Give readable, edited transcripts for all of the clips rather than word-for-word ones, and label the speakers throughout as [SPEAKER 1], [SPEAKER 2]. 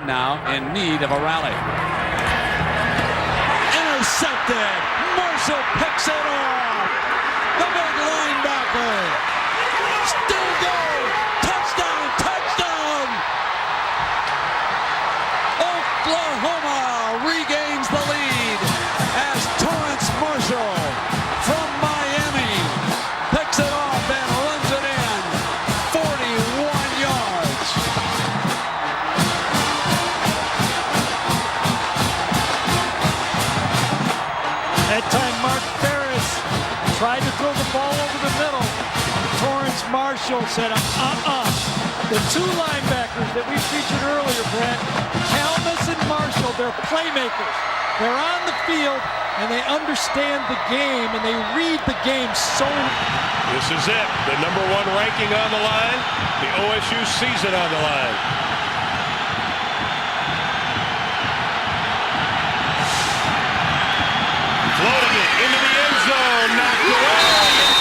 [SPEAKER 1] Now in need of a rally. Intercepted. Marshall picks it off. The big linebacker. Still going. Touchdown. Touchdown. Oklahoma regains the lead as Torrance Marshall from Miami picks it off and runs it in. 41 yards.
[SPEAKER 2] That time, Mark Ferris tried to throw the ball over the middle. Torrance Marshall said, The two linebackers that we featured earlier, Brent, Calmus and Marshall, they're playmakers. They're on the field, and they understand the game, and they read the game so.
[SPEAKER 3] This is it. The #1 ranking on the line. The OSU season on the line. Floating it into the end zone. Knocked away.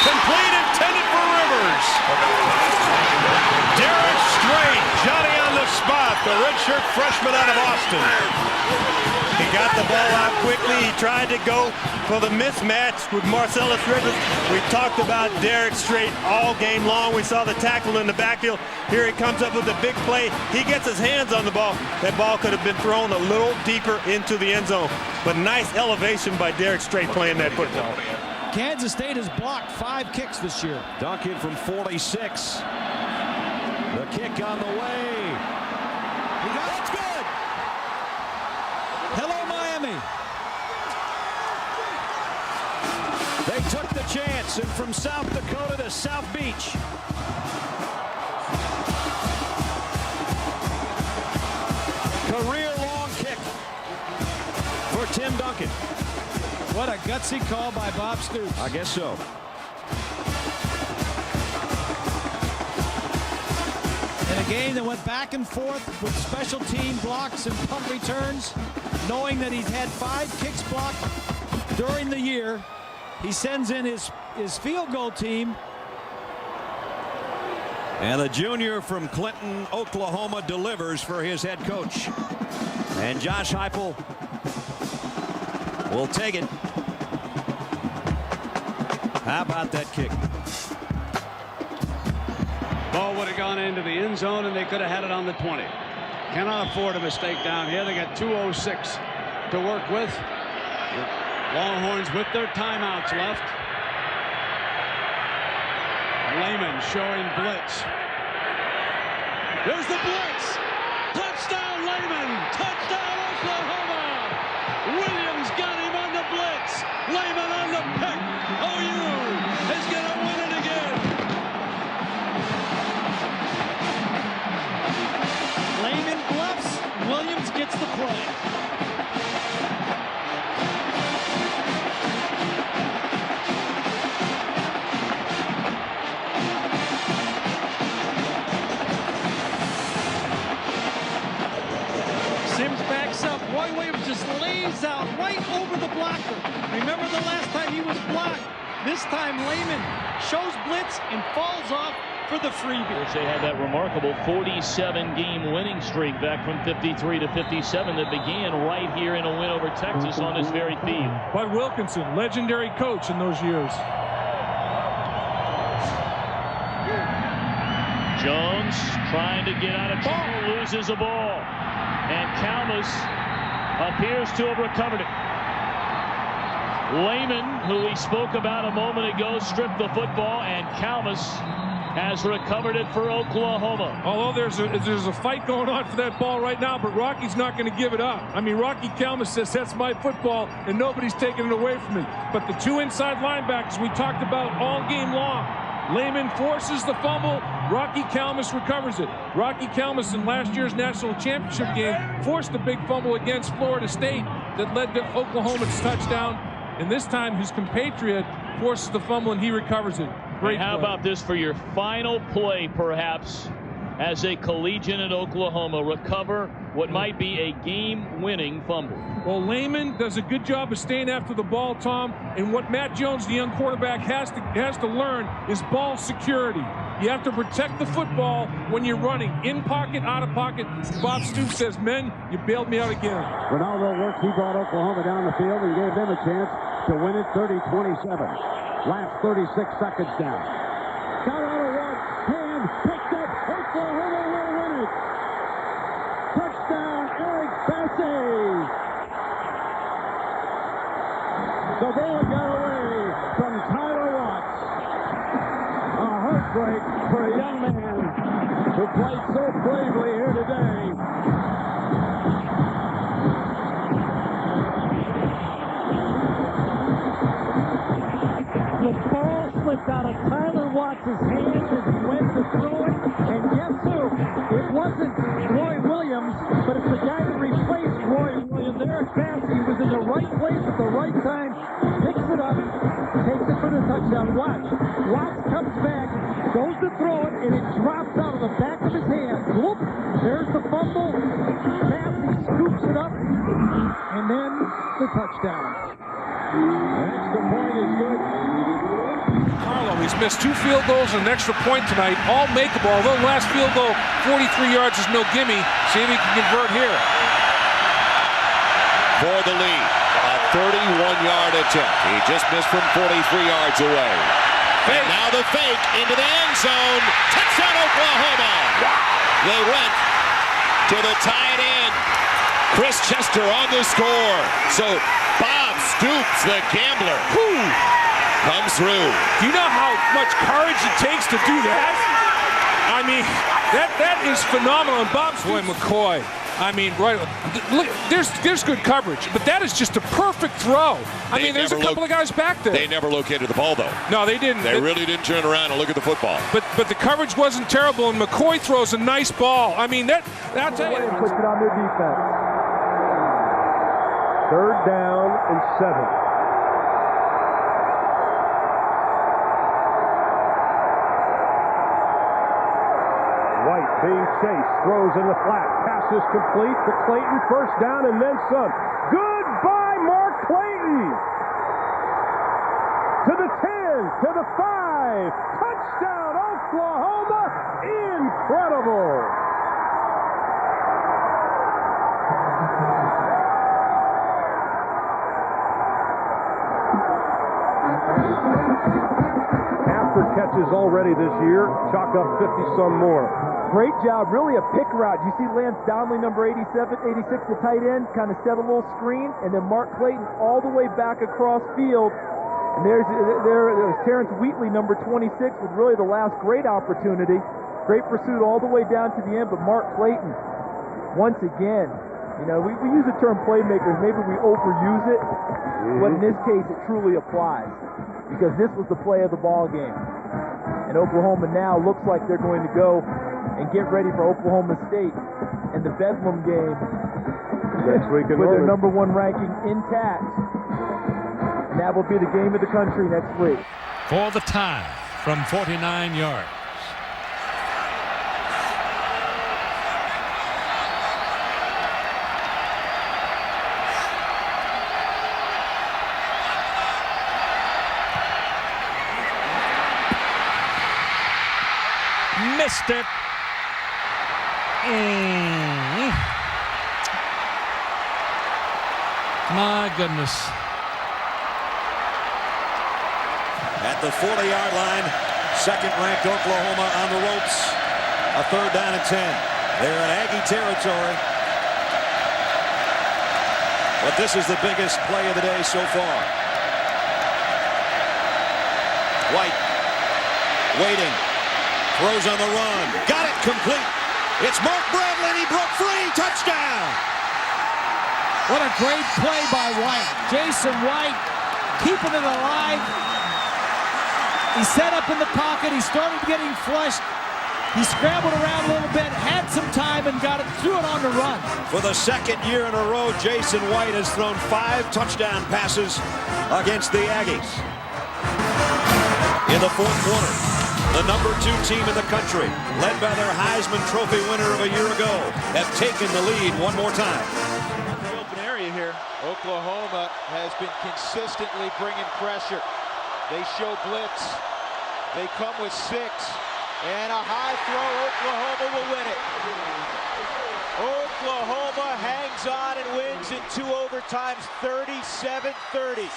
[SPEAKER 3] Complete, intended for Rivers. Derrick Strait, Johnny on the spot. The redshirt freshman out of Austin.
[SPEAKER 4] He got the ball out quickly. He tried to go for the mismatch with Marcellus Rivers. We talked about Derrick Strait all game long. We saw the tackle in the backfield. Here he comes up with a big play. He gets his hands on the ball. That ball could have been thrown a little deeper into the end zone. But nice elevation by Derrick Strait playing that football.
[SPEAKER 2] Kansas State has blocked 5 kicks this year.
[SPEAKER 5] Duncan from 46. The kick on the way.
[SPEAKER 2] That's good. Hello, Miami.
[SPEAKER 5] They took the chance, and from South Dakota to South Beach. Career-long kick for Tim Duncan.
[SPEAKER 2] What a gutsy call by Bob Stoops.
[SPEAKER 5] I guess so.
[SPEAKER 2] In a game that went back and forth with special team blocks and punt returns, knowing that he's had 5 kicks blocked during the year, he sends in his field goal team.
[SPEAKER 5] And the junior from Clinton, Oklahoma, delivers for his head coach. And Josh Heupel will take it. How about that kick?
[SPEAKER 1] Ball would have gone into the end zone, and they could have had it on the 20. Cannot afford a mistake down here. They got 2:06 to work with. Longhorns with their timeouts left. Lehman showing blitz. There's the blitz. Touchdown, Lehman. Touchdown, Oklahoma. Williams got him on the blitz. Lehman on the pick. OU is going to win it again.
[SPEAKER 2] Lehman bluffs. Williams gets the play. Sims backs up. Roy Williams just lays out right over the blocker. Remember the last time he was blocked? This time Lehman shows blitz and falls off for the freebie.
[SPEAKER 6] They had that remarkable 47-game winning streak back from 53 to 57 that began right here in a win over Texas on this very field.
[SPEAKER 7] Bud Wilkinson, legendary coach in those years.
[SPEAKER 6] Jones trying to get out of trouble, loses a ball. And Calmus appears to have recovered it. Lehman, who we spoke about a moment ago, stripped the football, and Calmus has recovered it for Oklahoma.
[SPEAKER 7] Although there's a fight going on for that ball right now, but Rocky's not going to give it up. I mean, Rocky Calmus says that's my football, and nobody's taking it away from me. But the 2 inside linebackers we talked about all game long. Lehman forces the fumble. Rocky Calmus recovers it. Rocky Calmus in last year's national championship game forced a big fumble against Florida State that led to Oklahoma's touchdown. And this time his compatriot forces the fumble and he recovers it. Great
[SPEAKER 6] How
[SPEAKER 7] play.
[SPEAKER 6] about this for your final play, perhaps, as a collegian at Oklahoma recover what might be a game-winning fumble.
[SPEAKER 7] Well, Lehman does a good job of staying after the ball, Tom, and what Matt Jones, the young quarterback, has to learn is ball security. You have to protect the football when you're running. In pocket, out of pocket. Bob Stoops says, men, you bailed me out again.
[SPEAKER 1] Ronaldo works. He brought Oklahoma down the field and gave them a chance to win it 30-27. Last 36 seconds down. Got out of one. Hand picked up. Oklahoma will win it. Touchdown, Eric Bassey. The ball got away from Tyler Watts. A heartbreak for a young man who played so bravely here today.
[SPEAKER 2] The ball slipped out of Tyler Watts' hands as he went to throw it. And guess who? It wasn't Roy Williams, but it's the guy that replaced Roy Williams. Eric Bassey was in the right place at the right time, picks it up, takes it for the touchdown. Watch. Watts comes back, goes to throw it, and it drops out of the back of his hand. Whoop! There's the fumble. Bassey scoops it up, and then the touchdown.
[SPEAKER 1] Extra point is good.
[SPEAKER 7] Carlo, he's missed 2 field goals and an extra point tonight, all makeable. Although last field goal, 43 yards is no gimme. See if he can convert here.
[SPEAKER 3] For the lead, a 31-yard attempt. He just missed from 43 yards away. And now the fake into the end zone. Touchdown, Oklahoma. They went to the tight end. Chris Chester on the score. So Bob Stoops, the gambler, comes through.
[SPEAKER 7] Do you know how much courage it takes to do that? I mean, that is phenomenal. And Bob Stoops, McCoy. I mean, right. Look, there's good coverage, but that is just a perfect throw. I mean, there's a couple of guys back there.
[SPEAKER 3] They never located the ball, though.
[SPEAKER 7] No, they didn't.
[SPEAKER 3] They really didn't turn around and look at the football.
[SPEAKER 7] But the coverage wasn't terrible, and McCoy throws a nice ball. I mean, that's it.
[SPEAKER 8] Puts it on their defense. 3rd down and 7. White being chased, throws in the flat, pass is complete to Clayton, 1st down and then some. Goodbye, Mark Clayton! To the 10, to the 5, touchdown, Oklahoma! Incredible! After catches already this year, chalk up 50-some more.
[SPEAKER 9] Great job, really a pick route. You see Lance Donnelly, number 86, the tight end, kind of set a little screen, and then Mark Clayton all the way back across field. And there's Terrence Wheatley, number 26, with really the last great opportunity. Great pursuit all the way down to the end, but Mark Clayton, once again, you know, we use the term playmakers, maybe we overuse it, but in this case it truly applies, because this was the play of the ball game. And Oklahoma now looks like they're going to go and get ready for Oklahoma State and the Bedlam game
[SPEAKER 8] Next week in
[SPEAKER 9] with their
[SPEAKER 8] Norman.
[SPEAKER 9] #1 ranking intact. And that will be the game of the country next week.
[SPEAKER 10] For the tie from 49 yards. Missed it. My goodness.
[SPEAKER 5] At the 40-yard line, 2nd-ranked Oklahoma on the ropes. A 3rd down and 10. They're in Aggie territory. But this is the biggest play of the day so far. White waiting. Throws on the run. Got it complete. It's Mark Bradley. He broke free. Touchdown.
[SPEAKER 2] What a great play by White. Jason White keeping it alive. He set up in the pocket. He started getting flushed. He scrambled around a little bit, had some time, and got it, threw it on the run.
[SPEAKER 5] For the 2nd year in a row, Jason White has thrown 5 touchdown passes against the Aggies. In the 4th quarter, the #2 team in the country, led by their Heisman Trophy winner of a year ago, have taken the lead one more time.
[SPEAKER 11] Open area here. Oklahoma has been consistently bringing pressure. They show blitz. They come with 6. And a high throw. Oklahoma will win it. Oklahoma hangs on and wins in 2 overtimes, 37-30.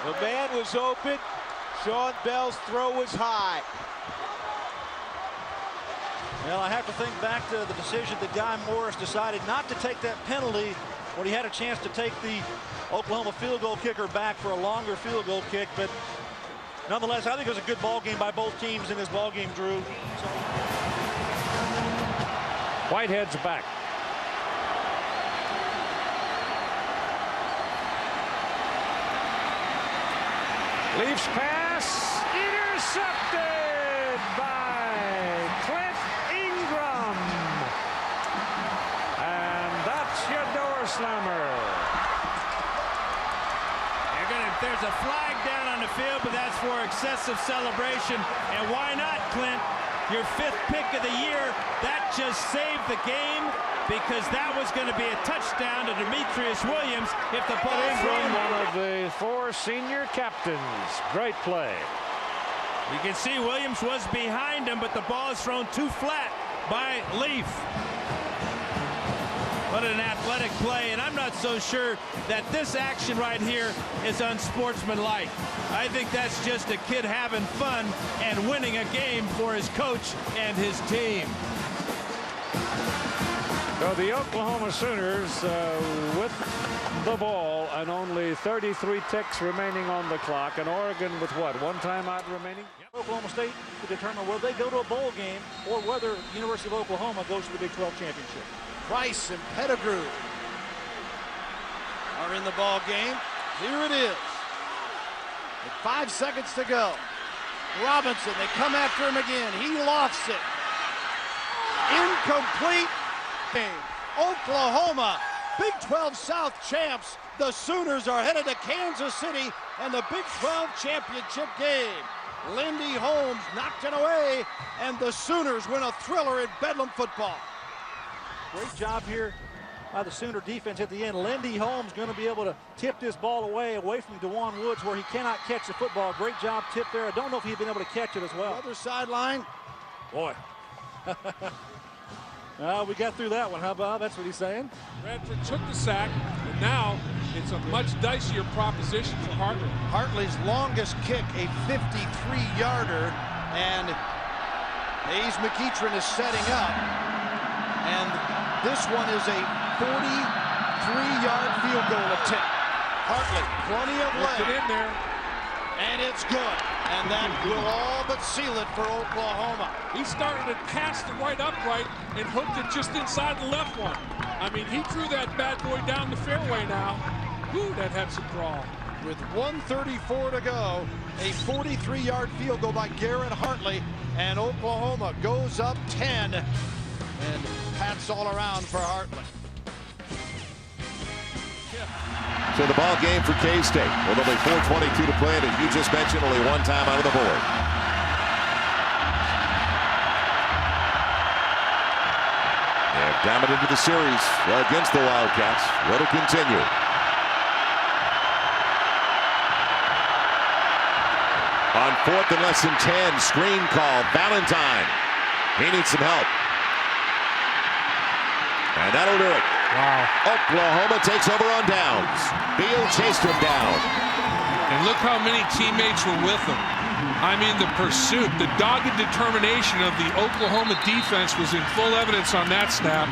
[SPEAKER 11] The man was open. Sean Bell's throw was high.
[SPEAKER 12] Well, I have to think back to the decision that Guy Morris decided not to take that penalty when he had a chance to take the Oklahoma field goal kicker back for a longer field goal kick. But nonetheless, I think it was a good ball game by both teams in this ball game, Drew.
[SPEAKER 2] Whitehead's back. Leafs pass intercepted by Clint Ingram. And that's your door slammer.
[SPEAKER 13] There's a flag down on the field, but that's for excessive celebration. And why not, Clint? Your 5th pick of the year. That just saved the game because that was going to be a touchdown to Demetrius Williams if the ball
[SPEAKER 2] Ingram, one of the 4 senior captains. Great play.
[SPEAKER 13] You can see Williams was behind him, but the ball is thrown too flat by Leaf. What an athletic play, and I'm not so sure that this action right here is unsportsmanlike. I think that's just a kid having fun and winning a game for his coach and his team.
[SPEAKER 2] So the Oklahoma Sooners with the ball and only 33 ticks remaining on the clock, and Oregon with what, 1 timeout remaining?
[SPEAKER 12] Oklahoma State to determine whether they go to a bowl game or whether University of Oklahoma goes to the Big 12 championship.
[SPEAKER 11] Price and Pettigrew are in the ball game. Here it is. With 5 seconds to go. Robinson, they come after him again. He lofts it. Incomplete. Oklahoma, Big 12 South champs. The Sooners are headed to Kansas City and the Big 12 championship game. Lindy Holmes knocked it away, and the Sooners win a thriller in Bedlam football.
[SPEAKER 12] Great job here by the Sooner defense at the end. Lindy Holmes going to be able to tip this ball away from DeJuan Woods where he cannot catch the football. Great job tip there. I don't know if he'd been able to catch it as well.
[SPEAKER 11] Other sideline.
[SPEAKER 12] Boy. We got through that one, huh, Bob? That's what he's saying.
[SPEAKER 7] Radford took the sack, and now it's a much dicier proposition for Hartley.
[SPEAKER 11] Hartley's longest kick, a 53-yarder, and Hayes McEachran is setting up. And this one is a 43-yard field goal attempt. Hartley, plenty of leg.
[SPEAKER 7] Get in there.
[SPEAKER 11] And it's good. And that will all but seal it for Oklahoma.
[SPEAKER 7] He started to cast the right upright and hooked it just inside the left one. I mean, he threw that bad boy down the fairway now. Whew, that had some draw.
[SPEAKER 11] With 1:34 to go, a 43-yard field goal by Garrett Hartley, and Oklahoma goes up 10. And pats all around for Hartley.
[SPEAKER 3] So the ball game for K-State with only 4:22 to play, and as you just mentioned, only 1 time out of the board. They've dominated the series against the Wildcats. Will it continue? On 4th and less than 10, screen call, Valentine. He needs some help. And that'll do it.
[SPEAKER 10] Wow.
[SPEAKER 3] Oklahoma takes over on downs. Beal chased him down.
[SPEAKER 7] And look how many teammates were with him. I mean, the pursuit, the dogged determination of the Oklahoma defense was in full evidence on that snap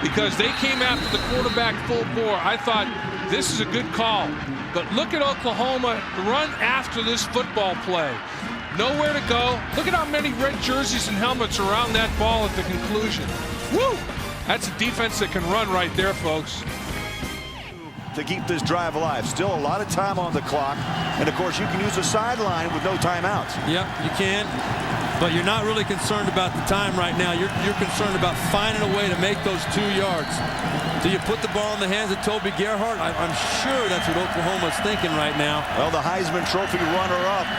[SPEAKER 7] because they came after the quarterback full bore. I thought this is a good call. But look at Oklahoma run after this football play. Nowhere to go. Look at how many red jerseys and helmets are around that ball at the conclusion. Woo! That's a defense that can run right there, folks.
[SPEAKER 5] To keep this drive alive. Still a lot of time on the clock. And, of course, you can use a sideline with no timeouts.
[SPEAKER 14] Yep, you can. But you're not really concerned about the time right now. You're concerned about finding a way to make those 2 yards. Do you put the ball in the hands of Toby Gerhart? I'm sure that's what Oklahoma's thinking right now.
[SPEAKER 5] Well, the Heisman Trophy runner-up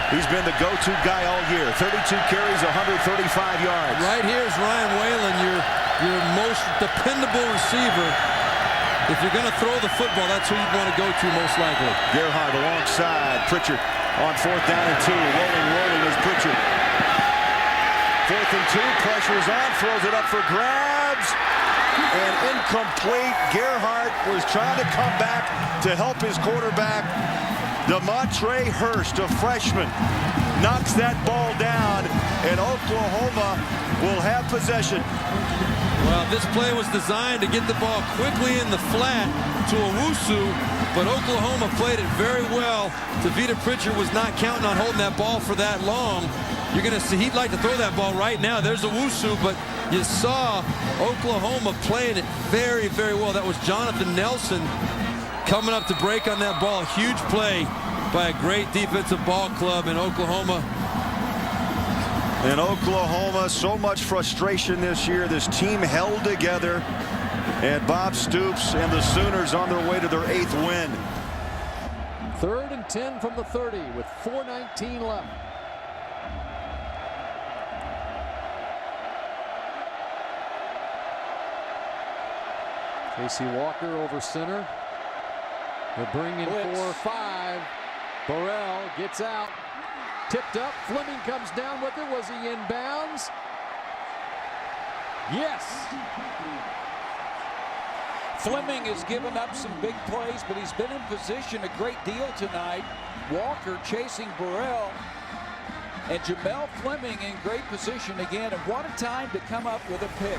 [SPEAKER 5] He's been the go-to guy all year. 32 carries, 135 yards.
[SPEAKER 14] Right here is Ryan Whalen, your most dependable receiver. If you're going to throw the football, that's who you'd want to go to most likely.
[SPEAKER 5] Gerhardt alongside Pritchard on 4th down and 2. Rolling is Pritchard. 4th and 2, pressure's on, throws it up for grabs. And incomplete. Gerhardt was trying to come back to help his quarterback. Demontre Hurst, a freshman, knocks that ball down, and Oklahoma will have possession.
[SPEAKER 14] Well, this play was designed to get the ball quickly in the flat to Owusu, but Oklahoma played it very well. Tavita Pritchard was not counting on holding that ball for that long. You're going to see he'd like to throw that ball right now. There's Owusu, but you saw Oklahoma playing it very, very well. That was Jonathan Nelson coming up to break on that ball. Huge play by a great defensive ball club in Oklahoma.
[SPEAKER 5] In Oklahoma, so much frustration this year. This team held together, and Bob Stoops and the Sooners on their way to their 8th win.
[SPEAKER 15] 3rd and 10 from the 30 with 4:19 left. Casey Walker over center. They're bringing 4-5. Burrell gets out. Tipped up. Fleming comes down with it. Was he in bounds? Yes.
[SPEAKER 16] Fleming has given up some big plays, but he's been in position a great deal tonight. Walker chasing Burrell. And Jamell Fleming in great position again. And what a time to come up with a pick.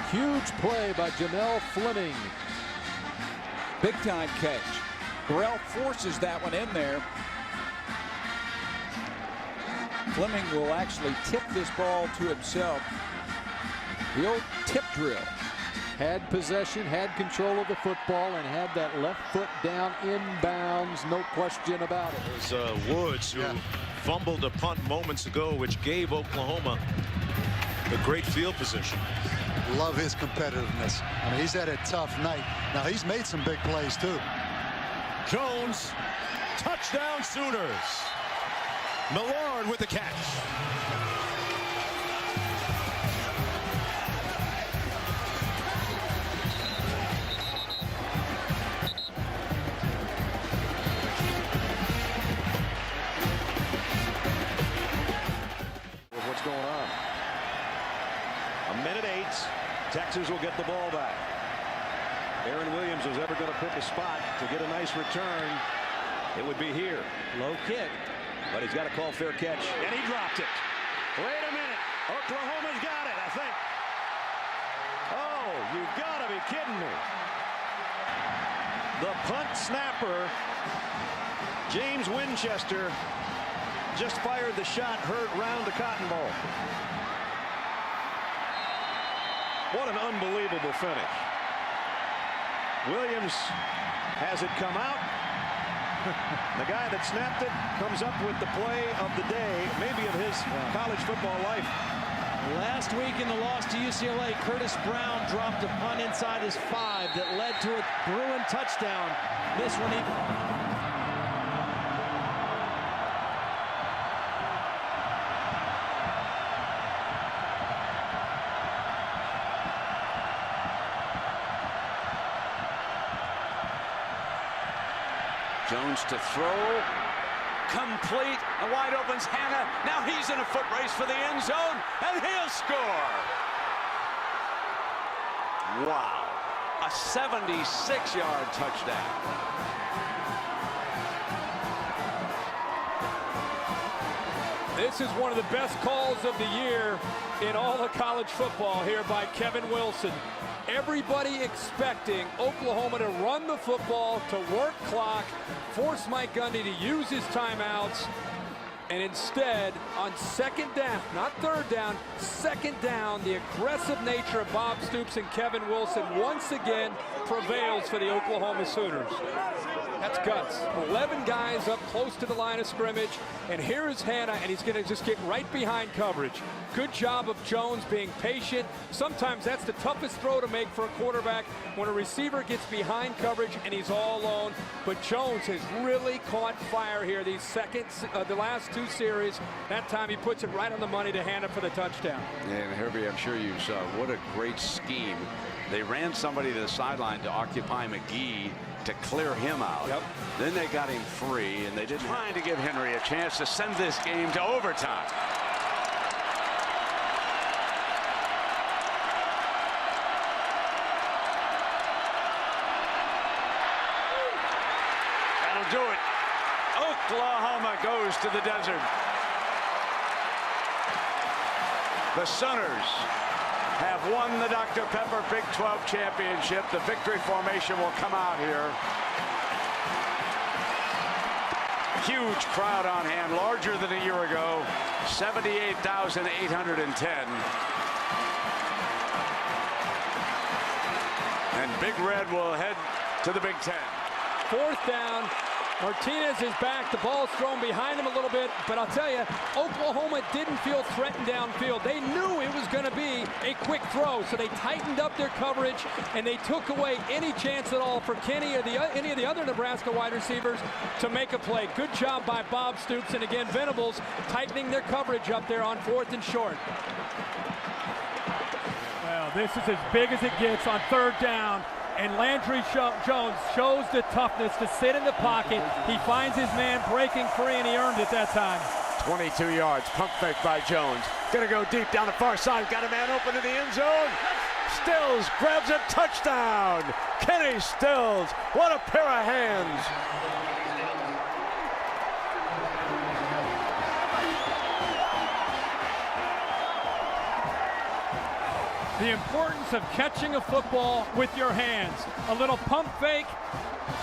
[SPEAKER 15] Huge play by Jamell Fleming.
[SPEAKER 16] Big time catch. Burrell forces that one in there. Fleming will actually tip this ball to himself. The old tip drill.
[SPEAKER 15] Had possession, had control of the football, and had that left foot down inbounds, no question about it.
[SPEAKER 17] It was Woods who fumbled a punt moments ago, which gave Oklahoma the great field position.
[SPEAKER 18] Love his competitiveness. I mean, he's had a tough night. Now, he's made some big plays, too.
[SPEAKER 17] Jones, touchdown Sooners. Millard with the catch.
[SPEAKER 11] What's going on? A minute 8. Texas will get the ball back. Aaron Williams was ever going to pick a spot to get a nice return. It would be here. Low kick. But he's got to call fair catch. And he dropped it. Wait a minute. Oklahoma's got it, I think. Oh, you've got to be kidding me. The punt snapper, James Winchester, just fired the shot, hurt round the cotton ball. What an unbelievable finish. Williams has it come out. The guy that snapped it comes up with the play of the day, maybe of his college football life.
[SPEAKER 19] Last week in the loss to UCLA, Curtis Brown dropped a punt inside his 5 that led to a Bruin touchdown. This one he...
[SPEAKER 1] Jones to throw. Complete. And wide opens Hanna. Now he's in a foot race for the end zone. And he'll score. Wow. A 76-yard touchdown.
[SPEAKER 2] This is one of the best calls of the year in all of college football here by Kevin Wilson. Everybody expecting Oklahoma to run the football, to work clock, force Mike Gundy to use his timeouts.
[SPEAKER 20] And instead, on second down, not third down, second down, the aggressive nature of Bob Stoops and Kevin Wilson once again prevails for the Oklahoma Sooners. That's guts. 11 guys up close to the line of scrimmage, and here is Hanna, and he's going to just get right behind coverage. Good job of Jones being patient. Sometimes that's the toughest throw to make for a quarterback, when a receiver gets behind coverage and he's all alone. But Jones has really caught fire here the last two series. That time he puts it right on the money to Hanna for the touchdown.
[SPEAKER 21] And Herbie, I'm sure you saw what a great scheme. They ran somebody to the sideline to occupy McGee to clear him out.
[SPEAKER 20] Yep.
[SPEAKER 21] Then they got him free, and they didn't trying to give Henry a chance to send this game to overtime. That'll do it. Oklahoma goes to the desert. The Sooners have won the Dr. Pepper Big 12 championship. The victory formation will come out here. Huge crowd on hand, larger than a year ago, 78,810. And Big Red will head to the Big Ten.
[SPEAKER 20] Fourth down. Martinez is back. The ball's thrown behind him a little bit, but I'll tell you, Oklahoma didn't feel threatened downfield. They knew it was going to be a quick throw, so they tightened up their coverage, and they took away any chance at all for Kenny or any of the other Nebraska wide receivers to make a play. Good job by Bob Stoops, and again, Venables tightening their coverage up there on 4th and short.
[SPEAKER 2] Well, this is as big as it gets on third down. And Landry Jones shows the toughness to sit in the pocket. He finds his man breaking free, and he earned it that time.
[SPEAKER 3] 22 yards, pump fake by Jones. Gonna go deep down the far side. Got a man open in the end zone. Stills grabs a touchdown. Kenny Stills, what a pair of hands.
[SPEAKER 2] The importance of catching a football with your hands. A little pump fake,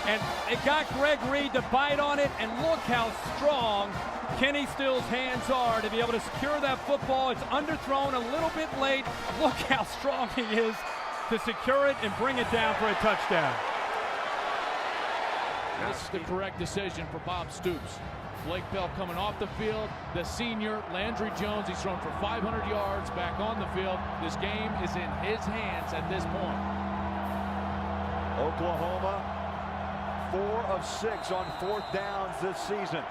[SPEAKER 2] and it got Greg Reed to bite on it, and look how strong Kenny Stills' hands are to be able to secure that football. It's underthrown a little bit late. Look how strong he is to secure it and bring it down for a touchdown.
[SPEAKER 6] This is the correct decision for Bob Stoops. Blake Bell coming off the field. The senior, Landry Jones, he's thrown for 500 yards back on the field. This game is in his hands at this point.
[SPEAKER 5] Oklahoma, 4 of 6 on 4th downs this season.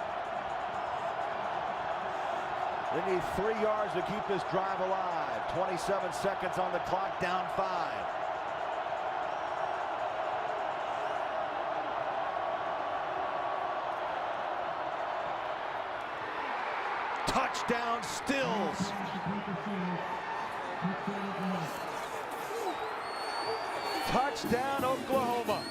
[SPEAKER 5] They need 3 yards to keep this drive alive. 27 seconds on the clock, down 5. Touchdown Stills. Touchdown Oklahoma.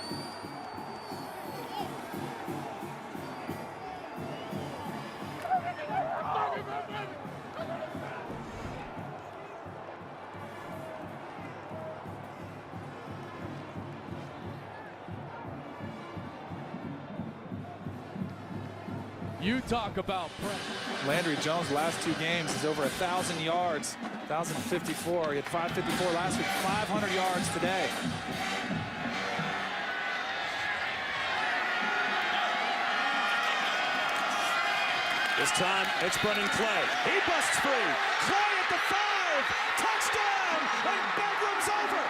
[SPEAKER 6] You talk about
[SPEAKER 22] Landry Jones last 2 games is over 1,000 yards, 1,054. He had 554 last week, 500 yards today.
[SPEAKER 23] This time it's Brennan Clay. He busts free. Clay at the 5. Touchdown! And Bedlam's over.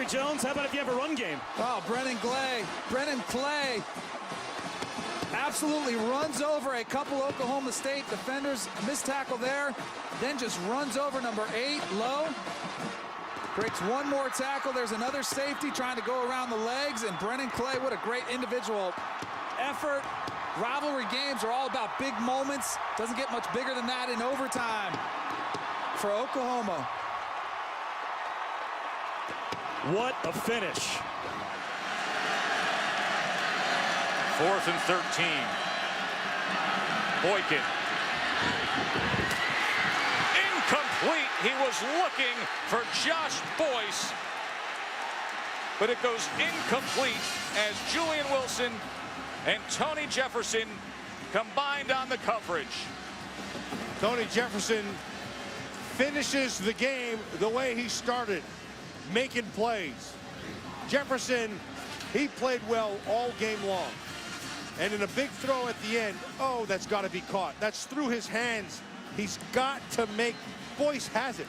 [SPEAKER 23] Jones, how about if you have a run game?
[SPEAKER 22] Oh, Brennan Clay absolutely runs over a couple Oklahoma State defenders. Missed tackle there, then just runs over number 8, Lowe. Breaks one more tackle. There's another safety trying to go around the legs, and Brennan Clay, what a great individual effort. Rivalry games are all about big moments. Doesn't get much bigger than that in overtime for Oklahoma.
[SPEAKER 23] What a finish.
[SPEAKER 4] 4th and 13. Boykin. Incomplete. He was looking for Josh Boyce, but it goes incomplete as Julian Wilson and Tony Jefferson combined on the coverage.
[SPEAKER 11] Tony Jefferson finishes the game the way he started, making plays. Jefferson, he played well all game long. And in a big throw at the end, oh, that's got to be caught. That's through his hands. He's got to make. Boyce has it.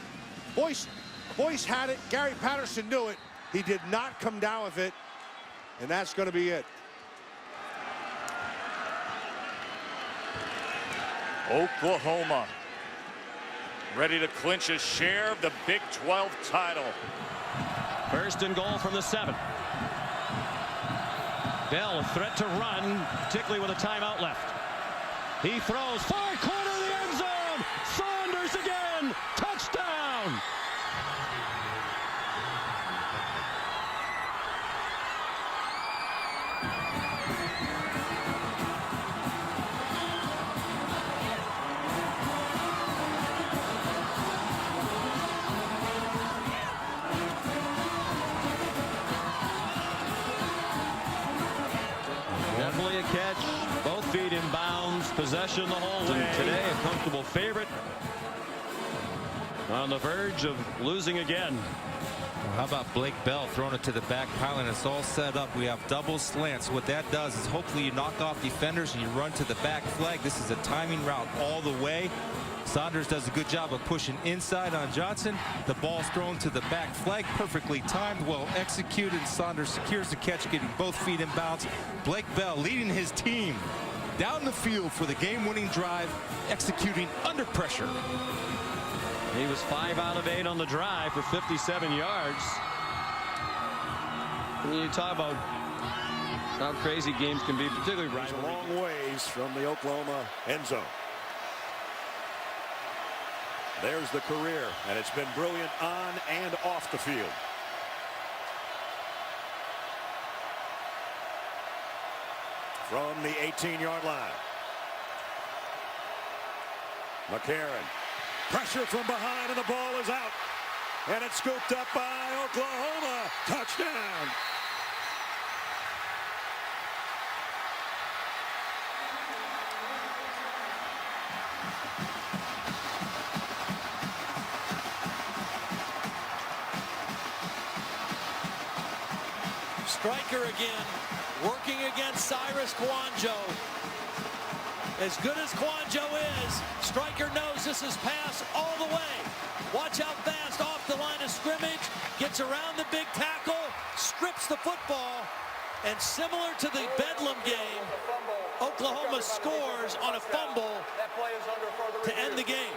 [SPEAKER 11] Boyce had it. Gary Patterson knew it. He did not come down with it. And that's going to be it.
[SPEAKER 4] Oklahoma ready to clinch a share of the Big 12 title.
[SPEAKER 19] First and goal from the 7. Bell, a threat to run, particularly with a timeout left. He throws far corner of the end zone. Saunders again. Touchdown. Definitely a catch. Both feet in bounds. Possession the whole way. Today, a comfortable favorite. On the verge of losing again.
[SPEAKER 8] Well, how about Blake Bell throwing it to the back pylon? It's all set up. We have double slants. What that does is hopefully you knock off defenders and you run to the back flag. This is a timing route all the way. Saunders does a good job of pushing inside on Johnson. The ball's thrown to the back flag, perfectly timed, well executed. Saunders secures the catch, getting both feet in bounds. Blake Bell leading his team down the field for the game-winning drive, executing under pressure.
[SPEAKER 19] He was 5 out of 8 on the drive for 57 yards. And you talk about how crazy games can be, particularly right.
[SPEAKER 5] A long ways from the Oklahoma end zone. There's the career, and it's been brilliant on and off the field. From the 18-yard line. McCarron. Pressure from behind, and the ball is out. And it's scooped up by Oklahoma. Touchdown.
[SPEAKER 19] Striker again, working against Cyrus Kouandjio. As good as Kouandjio is, Striker knows this is pass all the way. Watch how fast off the line of scrimmage, gets around the big tackle, strips the football, and similar to the Bedlam game, Oklahoma scores on a fumble to end the game.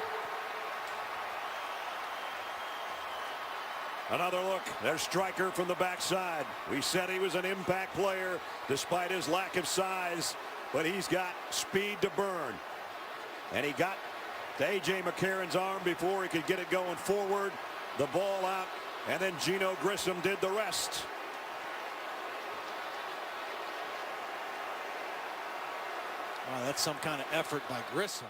[SPEAKER 5] Another look. There's Striker from the backside. We said he was an impact player despite his lack of size, but he's got speed to burn. And he got to A.J. McCarron's arm before he could get it going forward. The ball out, and then Geno Grissom did the rest.
[SPEAKER 19] Wow, that's some kind of effort by Grissom.